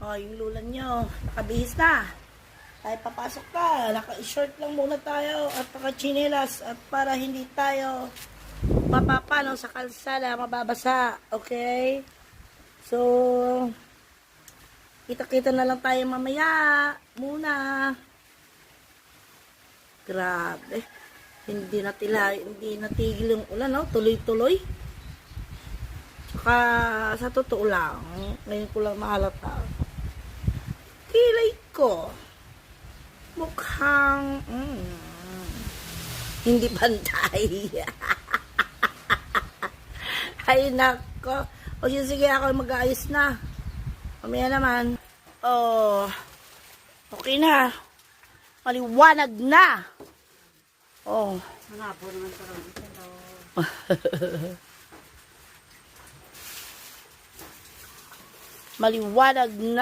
O, yung lula nyo, nakabihis na. Tayo papasok na. Naka-short lang muna tayo at naka-chinelas at para hindi tayo mapapano sa kalsada, mababasa. Okay? So, kita-kita na lang tayo mamaya. Muna. Grabe. Hindi natigil yung ulan, no? Tuloy-tuloy. Tsaka, sa totoo lang, ngayon ko lang mahalata. Kilay ko. Mukhang, hindi pantay. Ay, nako. O, sige, ako mag-aayos na. Mamaya naman. Oh, okay na. Maliwanag na. Oh. Manabo naman parang ito. Maliwanag na.